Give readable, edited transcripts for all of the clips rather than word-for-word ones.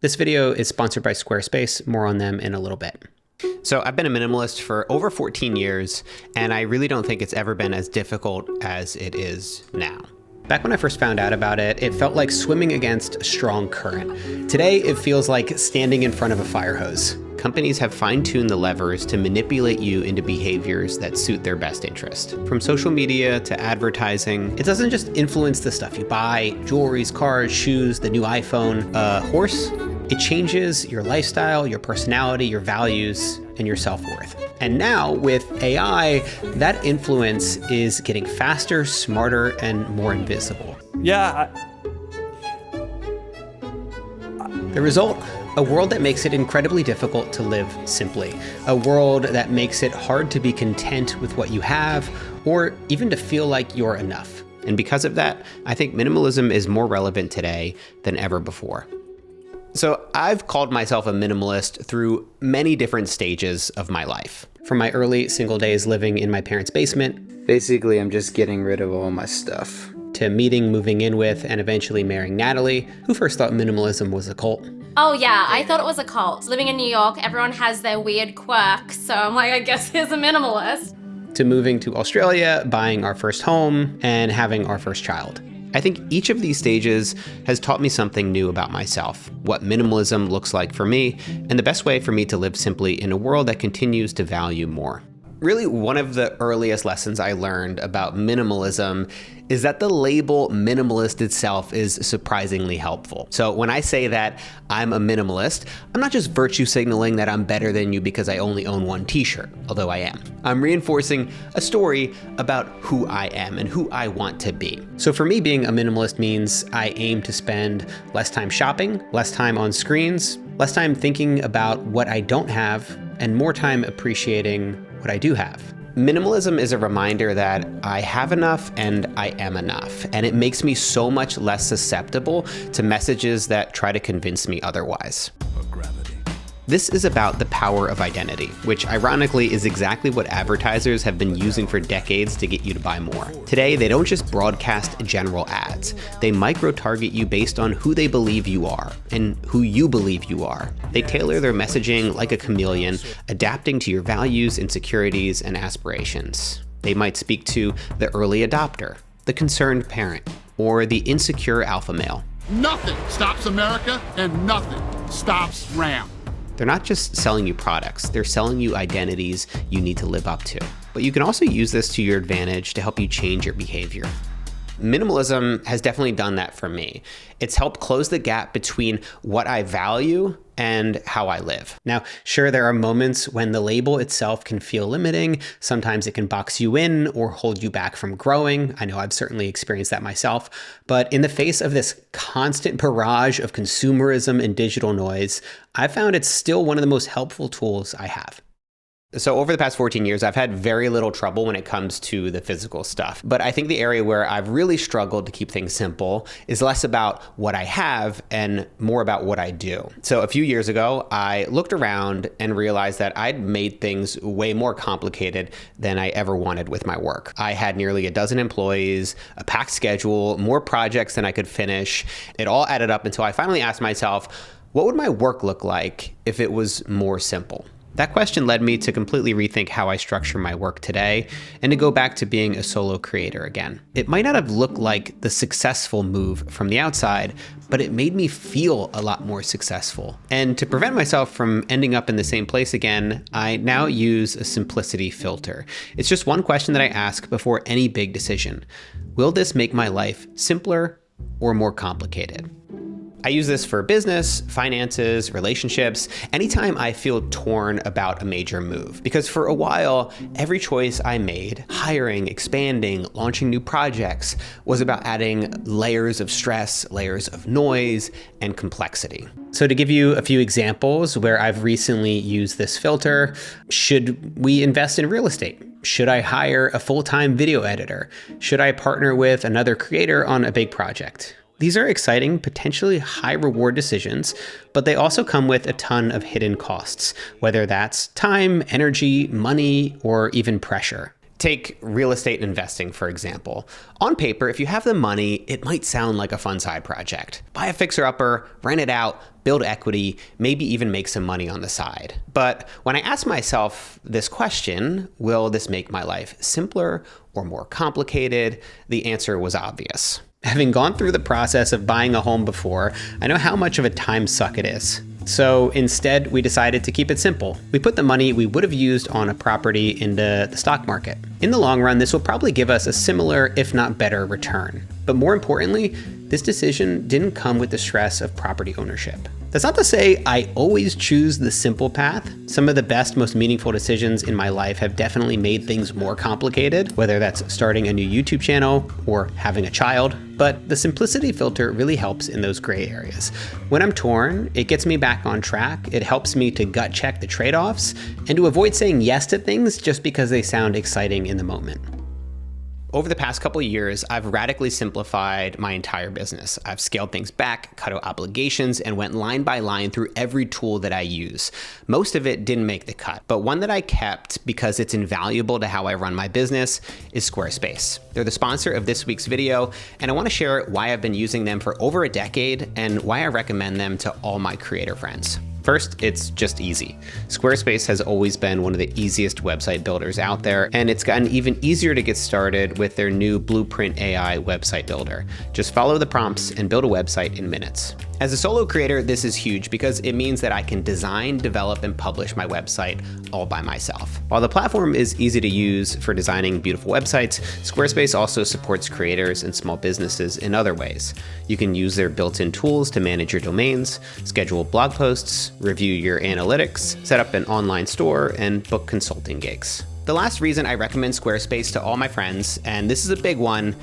This video is sponsored by Squarespace. More on them in a little bit. So I've been a minimalist for over 14 years, and I really don't think it's ever been as difficult as it is now. Back when I first found out about it, it felt like swimming against a strong current. Today, it feels like standing in front of a fire hose. Companies have fine-tuned the levers to manipulate you into behaviors that suit their best interest. From social media to advertising, it doesn't just influence the stuff you buy, jewelries, cars, shoes, the new iPhone, a horse. It changes your lifestyle, your personality, your values, and your self-worth. And now with AI, that influence is getting faster, smarter, and more invisible. Yeah. The result? A world that makes it incredibly difficult to live simply. A world that makes it hard to be content with what you have, or even to feel like you're enough. And because of that, I think minimalism is more relevant today than ever before. So I've called myself a minimalist through many different stages of my life. From my early single days living in my parents' basement. Basically, I'm just getting rid of all my stuff. To meeting, moving in with, and eventually marrying Natalie, who first thought minimalism was a cult. Oh yeah, I thought it was a cult. Living in New York, everyone has their weird quirks, so I'm like, I guess he's a minimalist. To moving to Australia, buying our first home, and having our first child. I think each of these stages has taught me something new about myself, what minimalism looks like for me, and the best way for me to live simply in a world that continues to value more. Really, one of the earliest lessons I learned about minimalism is that the label minimalist itself is surprisingly helpful. So when I say that I'm a minimalist, I'm not just virtue signaling that I'm better than you because I only own one t-shirt, although I am. I'm reinforcing a story about who I am and who I want to be. So for me, being a minimalist means I aim to spend less time shopping, less time on screens, less time thinking about what I don't have, and more time appreciating what I do have. Minimalism is a reminder that I have enough and I am enough, and it makes me so much less susceptible to messages that try to convince me otherwise. This is about the power of identity, which ironically is exactly what advertisers have been using for decades to get you to buy more. Today, they don't just broadcast general ads. They micro-target you based on who they believe you are and who you believe you are. They tailor their messaging like a chameleon, adapting to your values, insecurities, and aspirations. They might speak to the early adopter, the concerned parent, or the insecure alpha male. Nothing stops America and nothing stops Ram. They're not just selling you products, they're selling you identities you need to live up to. But you can also use this to your advantage to help you change your behavior. Minimalism has definitely done that for me. It's helped close the gap between what I value and how I live. Now, sure, there are moments when the label itself can feel limiting. Sometimes it can box you in or hold you back from growing. I know I've certainly experienced that myself. But in the face of this constant barrage of consumerism and digital noise, I found it's still one of the most helpful tools I have. So over the past 14 years, I've had very little trouble when it comes to the physical stuff. But I think the area where I've really struggled to keep things simple is less about what I have and more about what I do. So a few years ago, I looked around and realized that I'd made things way more complicated than I ever wanted with my work. I had nearly a dozen employees, a packed schedule, more projects than I could finish. It all added up until I finally asked myself, what would my work look like if it was more simple? That question led me to completely rethink how I structure my work today and to go back to being a solo creator again. It might not have looked like the successful move from the outside, but it made me feel a lot more successful. And to prevent myself from ending up in the same place again, I now use a simplicity filter. It's just one question that I ask before any big decision. Will this make my life simpler or more complicated? I use this for business, finances, relationships, anytime I feel torn about a major move. Because for a while, every choice I made, hiring, expanding, launching new projects, was about adding layers of stress, layers of noise, and complexity. So to give you a few examples where I've recently used this filter, should we invest in real estate? Should I hire a full-time video editor? Should I partner with another creator on a big project? These are exciting, potentially high reward decisions, but they also come with a ton of hidden costs, whether that's time, energy, money, or even pressure. Take real estate investing, for example. On paper, if you have the money, it might sound like a fun side project. Buy a fixer-upper, rent it out, build equity, maybe even make some money on the side. But when I ask myself this question, will this make my life simpler or more complicated? The answer was obvious. Having gone through the process of buying a home before, I know how much of a time suck it is. So instead, we decided to keep it simple. We put the money we would have used on a property into the stock market. In the long run, this will probably give us a similar, if not better, return. But more importantly, this decision didn't come with the stress of property ownership. That's not to say I always choose the simple path. Some of the best, most meaningful decisions in my life have definitely made things more complicated, whether that's starting a new YouTube channel or having a child. But the simplicity filter really helps in those gray areas. When I'm torn, it gets me back on track. It helps me to gut check the trade-offs and to avoid saying yes to things just because they sound exciting in the moment. Over the past couple of years, I've radically simplified my entire business. I've scaled things back, cut out obligations, and went line by line through every tool that I use. Most of it didn't make the cut, but one that I kept because it's invaluable to how I run my business is Squarespace. They're the sponsor of this week's video, and I want to share why I've been using them for over a decade and why I recommend them to all my creator friends. First, it's just easy. Squarespace has always been one of the easiest website builders out there, and it's gotten even easier to get started with their new Blueprint AI website builder. Just follow the prompts and build a website in minutes. As a solo creator, this is huge because it means that I can design, develop, and publish my website all by myself. While the platform is easy to use for designing beautiful websites, Squarespace also supports creators and small businesses in other ways. You can use their built-in tools to manage your domains, schedule blog posts, review your analytics, set up an online store, and book consulting gigs. The last reason I recommend Squarespace to all my friends, and this is a big one,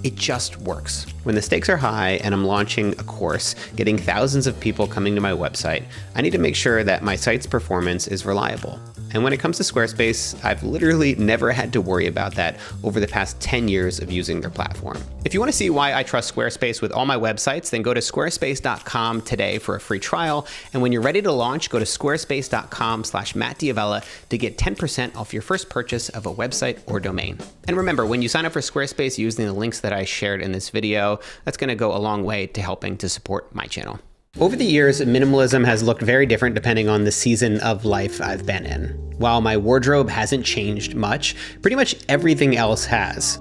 it just works. When the stakes are high and I'm launching a course, getting thousands of people coming to my website, I need to make sure that my site's performance is reliable. And when it comes to Squarespace, I've literally never had to worry about that over the past 10 years of using their platform. If you want to see why I trust Squarespace with all my websites, then go to squarespace.com today for a free trial. And when you're ready to launch, go to squarespace.com/MattDiavella to get 10% off your first purchase of a website or domain. And remember, when you sign up for Squarespace using the links that I shared in this video, that's going to go a long way to helping to support my channel. Over the years, minimalism has looked very different depending on the season of life I've been in. While my wardrobe hasn't changed much, pretty much everything else has.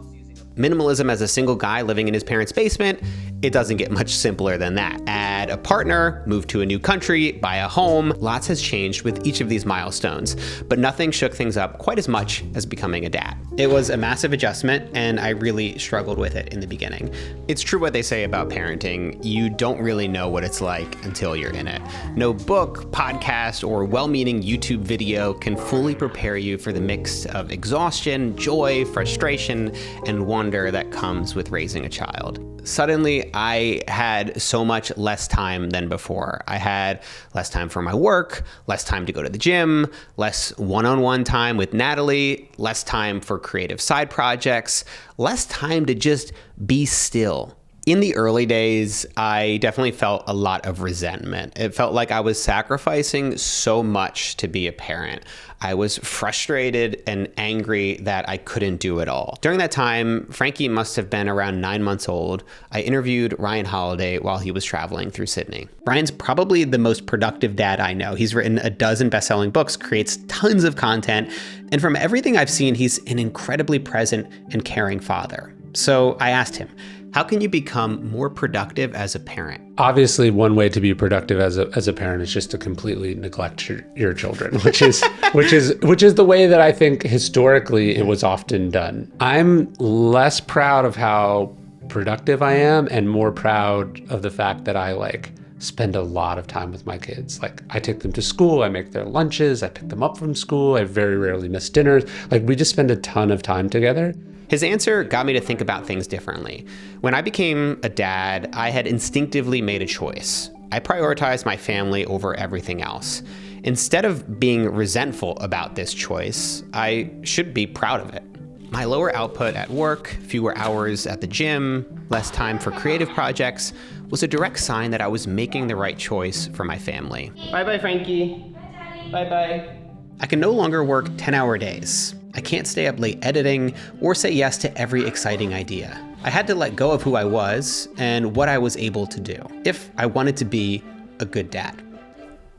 Minimalism as a single guy living in his parents' basement, it doesn't get much simpler than that. Add a partner, move to a new country, buy a home. Lots has changed with each of these milestones, but nothing shook things up quite as much as becoming a dad. It was a massive adjustment, and I really struggled with it in the beginning. It's true what they say about parenting. You don't really know what it's like until you're in it. No book, podcast, or well-meaning YouTube video can fully prepare you for the mix of exhaustion, joy, frustration, and wonder that comes with raising a child. Suddenly, I had so much less time than before. I had less time for my work, less time to go to the gym, less one-on-one time with Natalie, less time for creative side projects, less time to just be still. In the early days, I definitely felt a lot of resentment. It felt like I was sacrificing so much to be a parent. I was frustrated and angry that I couldn't do it all. During that time, Frankie must have been around 9 months old. I interviewed Ryan Holiday while he was traveling through Sydney. Ryan's probably the most productive dad I know. He's written a dozen best-selling books, creates tons of content, and from everything I've seen, he's an incredibly present and caring father. So I asked him, how can you become more productive as a parent? Obviously, one way to be productive as a parent is just to completely neglect your children, which is the way that I think historically it was often done. I'm less proud of how productive I am and more proud of the fact that I spend a lot of time with my kids. I take them to school, I make their lunches, I pick them up from school, I very rarely miss dinners. We just spend a ton of time together. His answer got me to think about things differently. When I became a dad, I had instinctively made a choice. I prioritized my family over everything else. Instead of being resentful about this choice, I should be proud of it. My lower output at work, fewer hours at the gym, less time for creative projects was a direct sign that I was making the right choice for my family. Bye-bye, Frankie. Bye, Daddy. Bye-bye. I can no longer work 10-hour days. I can't stay up late editing or say yes to every exciting idea. I had to let go of who I was and what I was able to do if I wanted to be a good dad.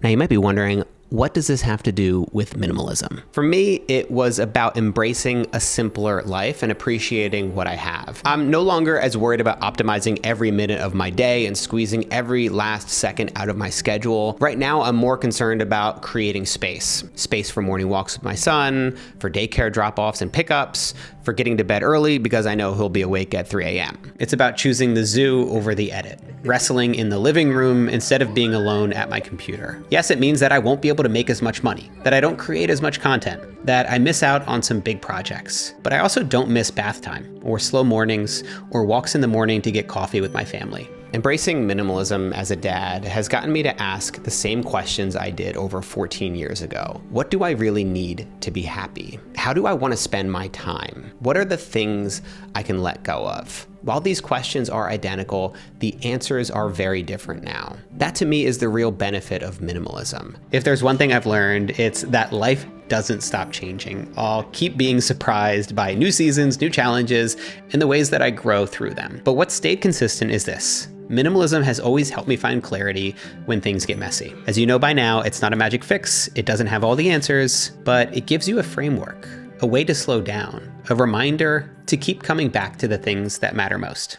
Now you might be wondering, what does this have to do with minimalism? For me, it was about embracing a simpler life and appreciating what I have. I'm no longer as worried about optimizing every minute of my day and squeezing every last second out of my schedule. Right now, I'm more concerned about creating space. Space for morning walks with my son, for daycare drop-offs and pickups, for getting to bed early because I know he'll be awake at 3 a.m. It's about choosing the zoo over the edit, wrestling in the living room instead of being alone at my computer. Yes, it means that I won't be able to make as much money, that I don't create as much content, that I miss out on some big projects. But I also don't miss bath time, or slow mornings, or walks in the morning to get coffee with my family. Embracing minimalism as a dad has gotten me to ask the same questions I did over 14 years ago. What do I really need to be happy? How do I want to spend my time? What are the things I can let go of? While these questions are identical, the answers are very different now. That to me is the real benefit of minimalism. If there's one thing I've learned, it's that life doesn't stop changing. I'll keep being surprised by new seasons, new challenges, and the ways that I grow through them. But what stayed consistent is this. Minimalism has always helped me find clarity when things get messy. As you know by now, it's not a magic fix, it doesn't have all the answers, but it gives you a framework, a way to slow down, a reminder to keep coming back to the things that matter most.